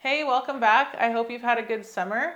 Hey, welcome back. I hope you've had a good summer.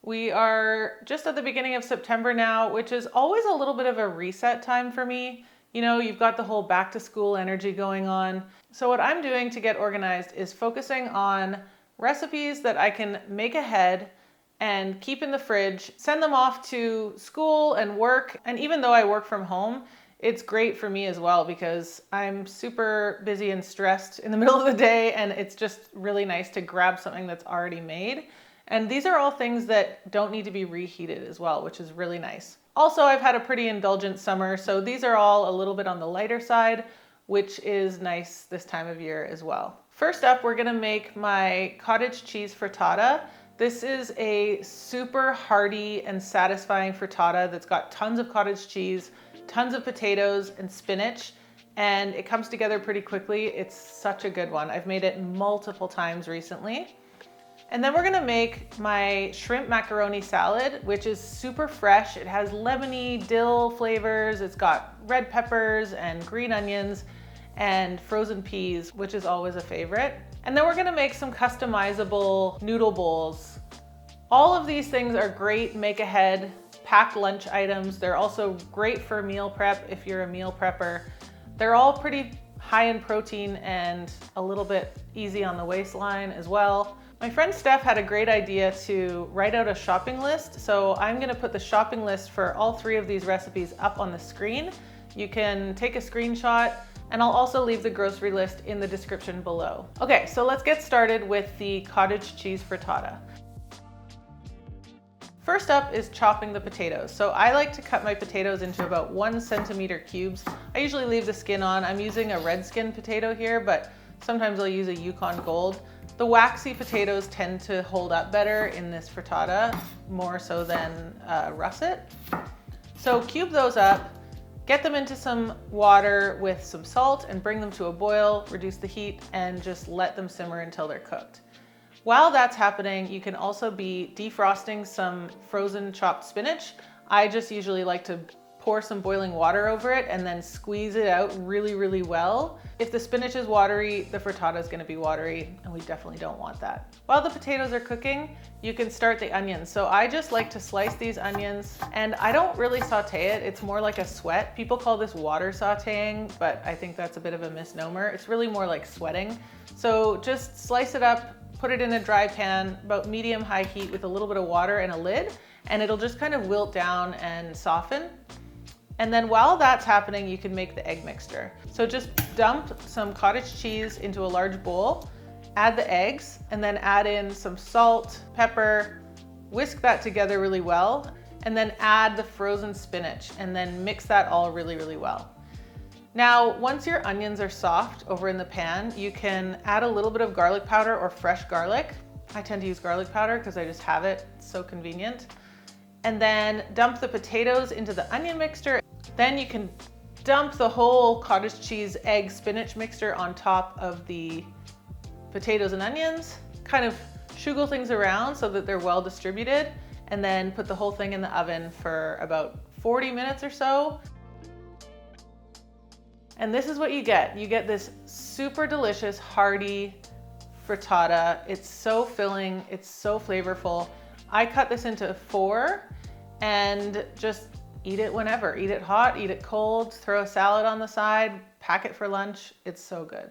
We are just at the beginning of September now, which is always a little bit of a reset time for me. You know, you've got the whole back to school energy going on. So what I'm doing to get organized is focusing on recipes that I can make ahead and keep in the fridge, send them off to school and work. And even though I work from home, it's great for me as well because I'm super busy and stressed in the middle of the day, and it's just really nice to grab something that's already made. And these are all things that don't need to be reheated as well, which is really nice. Also, I've had a pretty indulgent summer, so these are all a little bit on the lighter side, which is nice this time of year as well. First up, we're gonna make my cottage cheese frittata. This is a super hearty and satisfying frittata that's got tons of cottage cheese, tons of potatoes and spinach, and it comes together pretty quickly. It's such a good one. I've made it multiple times recently. And then we're gonna make my shrimp macaroni salad, which is super fresh. It has lemony dill flavors. It's got red peppers and green onions and frozen peas, which is always a favorite. And then we're gonna make some customizable noodle bowls. All of these things are great make ahead packed lunch items. They're also great for meal prep if you're a meal prepper. They're all pretty high in protein and a little bit easy on the waistline as well. My friend Steph had a great idea to write out a shopping list. So I'm gonna put the shopping list for all three of these recipes up on the screen. You can take a screenshot, and I'll also leave the grocery list in the description below. Okay, so let's get started with the cottage cheese frittata. First up is chopping the potatoes. So I like to cut my potatoes into about 1 centimeter cubes. I usually leave the skin on. I'm using a red skin potato here, but sometimes I'll use a Yukon Gold. The waxy potatoes tend to hold up better in this frittata, more so than russet. So cube those up, get them into some water with some salt and bring them to a boil, reduce the heat, and just let them simmer until they're cooked. While that's happening, you can also be defrosting some frozen chopped spinach. I just usually like to pour some boiling water over it and then squeeze it out really, really well. If the spinach is watery, the frittata is gonna be watery, and we definitely don't want that. While the potatoes are cooking, you can start the onions. So I just like to slice these onions, and I don't really saute it. It's more like a sweat. People call this water sauteing, but I think that's a bit of a misnomer. It's really more like sweating. So just slice it up, put it in a dry pan, about medium-high heat with a little bit of water and a lid, and it'll just kind of wilt down and soften. And then while that's happening, you can make the egg mixture. So just dump some cottage cheese into a large bowl, add the eggs, and then add in some salt, pepper, whisk that together really well, and then add the frozen spinach, and then mix that all really, really well. Now, once your onions are soft over in the pan, you can add a little bit of garlic powder or fresh garlic. I tend to use garlic powder because I just have it. It's so convenient. And then dump the potatoes into the onion mixture. Then you can dump the whole cottage cheese egg spinach mixture on top of the potatoes and onions, kind of shuggle things around so that they're well distributed, and then put the whole thing in the oven for about 40 minutes or so. And this is what you get. You get this super delicious, hearty frittata. It's so filling, it's so flavorful. I cut this into 4 and just eat it whenever. Eat it hot, eat it cold, throw a salad on the side, pack it for lunch. It's so good.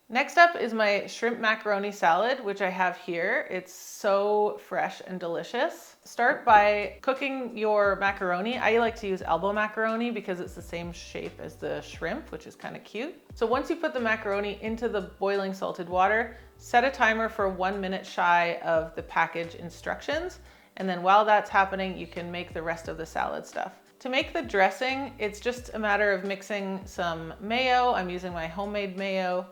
Next up is my shrimp macaroni salad, which I have here. It's so fresh and delicious. Start by cooking your macaroni. I like to use elbow macaroni because it's the same shape as the shrimp, which is kind of cute. So once you put the macaroni into the boiling salted water, set a timer for 1 minute shy of the package instructions. And then while that's happening, you can make the rest of the salad stuff. To make the dressing, it's just a matter of mixing some mayo. I'm using my homemade mayo,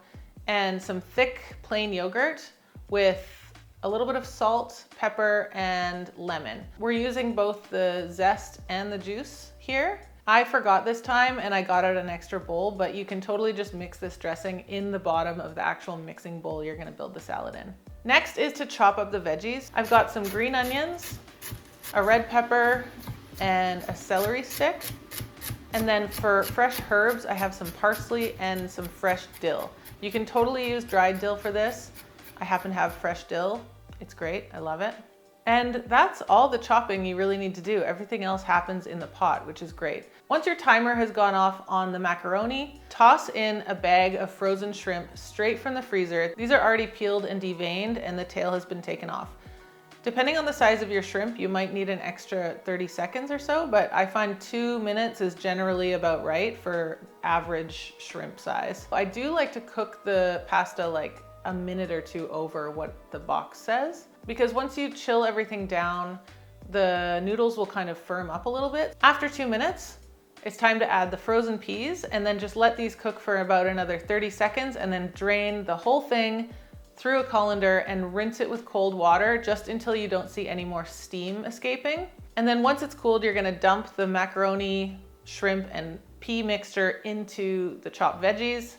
and some thick plain yogurt with a little bit of salt, pepper, and lemon. We're using both the zest and the juice here. I forgot this time and I got out an extra bowl, but you can totally just mix this dressing in the bottom of the actual mixing bowl you're gonna build the salad in. Next is to chop up the veggies. I've got some green onions, a red pepper, and a celery stick. And then for fresh herbs, I have some parsley and some fresh dill. You can totally use dried dill for this. I happen to have fresh dill. It's great, I love it. And that's all the chopping you really need to do. Everything else happens in the pot, which is great. Once your timer has gone off on the macaroni, toss in a bag of frozen shrimp straight from the freezer. These are already peeled and deveined and the tail has been taken off. Depending on the size of your shrimp, you might need an extra 30 seconds or so, but I find 2 minutes is generally about right for average shrimp size. I do like to cook the pasta like a minute or two over what the box says, because once you chill everything down, the noodles will kind of firm up a little bit. After 2 minutes, it's time to add the frozen peas and then just let these cook for about another 30 seconds and then drain the whole thing through a colander and rinse it with cold water just until you don't see any more steam escaping. And then once it's cooled, you're gonna dump the macaroni, shrimp, and pea mixture into the chopped veggies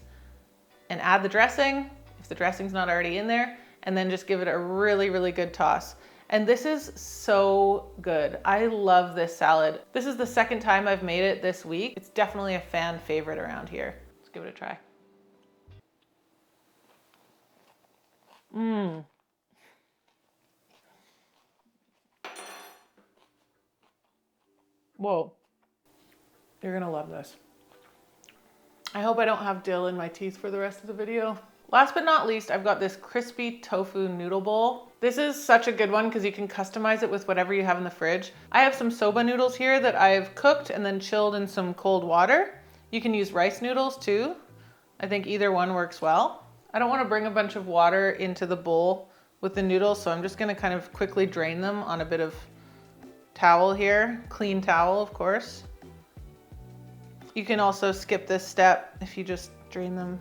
and add the dressing, if the dressing's not already in there, and then just give it a really, really good toss. And this is so good. I love this salad. This is the second time I've made it this week. It's definitely a fan favorite around here. Let's give it a try. Whoa, you're gonna love this. I hope I don't have dill in my teeth for the rest of the video. Last but not least, I've got this crispy tofu noodle bowl. This is such a good one because you can customize it with whatever you have in the fridge. I have some soba noodles here that I've cooked and then chilled in some cold water. You can use rice noodles too. I think either one works well. I don't want to bring a bunch of water into the bowl with the noodles, so I'm just going to kind of quickly drain them on a bit of towel here. Clean towel, of course. You can also skip this step if you just drain them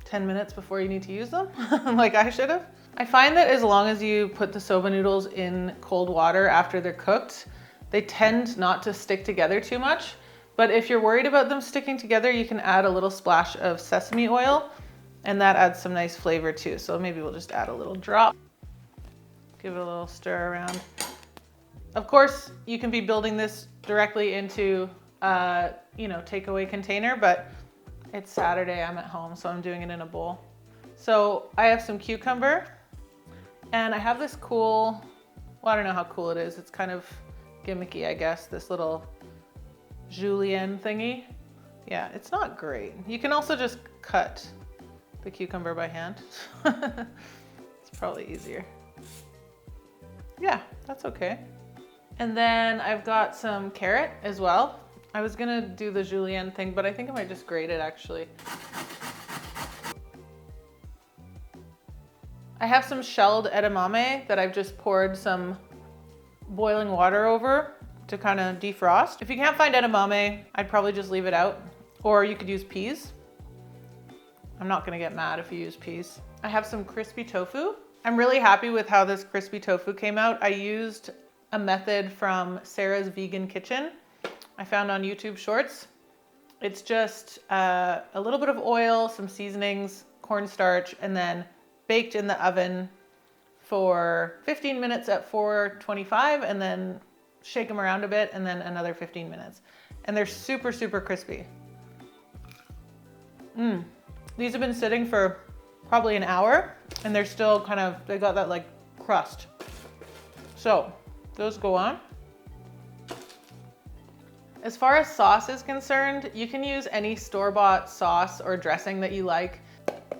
10 minutes before you need to use them, like I should have. I find that as long as you put the soba noodles in cold water after they're cooked, they tend not to stick together too much. But if you're worried about them sticking together, you can add a little splash of sesame oil, and that adds some nice flavor too. So maybe we'll just add a little drop. Give it a little stir around. Of course, you can be building this directly into a, takeaway container, but it's Saturday, I'm at home, so I'm doing it in a bowl. So I have some cucumber, and I have this cool, well, I don't know how cool it is. It's kind of gimmicky, I guess, this little julienne thingy. Yeah, it's not great. You can also just cut the cucumber by hand. It's probably easier. Yeah, that's okay. And then I've got some carrot as well. I was gonna do the julienne thing, but I think I might just grate it actually. I have some shelled edamame that I've just poured some boiling water over to kind of defrost. If you can't find edamame, I'd probably just leave it out, or you could use peas. I'm not gonna get mad if you use peas. I have some crispy tofu. I'm really happy with how this crispy tofu came out. I used a method from Sarah's Vegan Kitchen I found on YouTube Shorts. It's just a little bit of oil, some seasonings, cornstarch, and then baked in the oven for 15 minutes at 425, and then shake them around a bit, and then another 15 minutes. And they're super, super crispy. These have been sitting for probably an hour, and they're still they got that like crust. So those go on. As far as sauce is concerned, you can use any store-bought sauce or dressing that you like.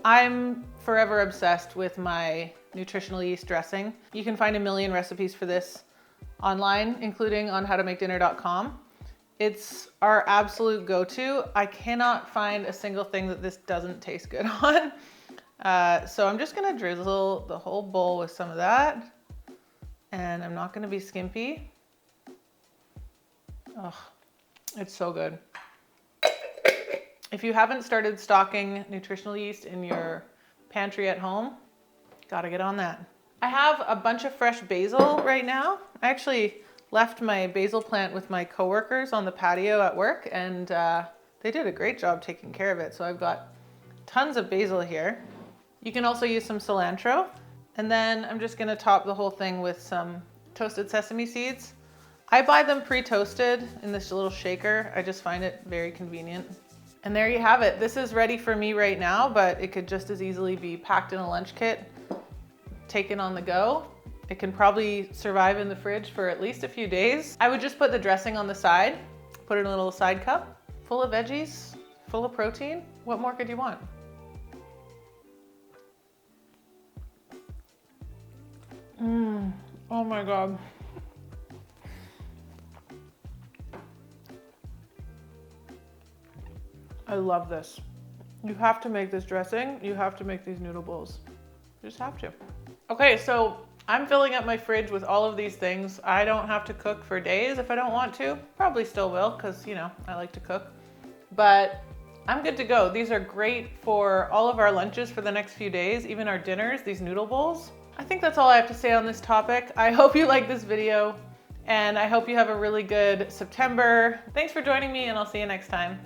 I'm forever obsessed with my nutritional yeast dressing. You can find a million recipes for this online, including on howtomakedinner.com. It's our absolute go-to. I cannot find a single thing that this doesn't taste good on. So I'm just gonna drizzle the whole bowl with some of that. And I'm not gonna be skimpy. Oh, it's so good. If you haven't started stocking nutritional yeast in your pantry at home, gotta get on that. I have a bunch of fresh basil right now. I actually left my basil plant with my coworkers on the patio at work, and they did a great job taking care of it. So I've got tons of basil here. You can also use some cilantro. And then I'm just gonna top the whole thing with some toasted sesame seeds. I buy them pre-toasted in this little shaker. I just find it very convenient. And there you have it. This is ready for me right now, but it could just as easily be packed in a lunch kit. take in on the go. It can probably survive in the fridge for at least a few days. I would just put the dressing on the side, put it in a little side cup, full of veggies, full of protein. What more could you want? Oh my God. I love this. You have to make this dressing. You have to make these noodle bowls. You just have to. Okay, so I'm filling up my fridge with all of these things. I don't have to cook for days if I don't want to. Probably still will, because you know, I like to cook. But I'm good to go. These are great for all of our lunches for the next few days, even our dinners, these noodle bowls. I think that's all I have to say on this topic. I hope you like this video, and I hope you have a really good September. Thanks for joining me, and I'll see you next time.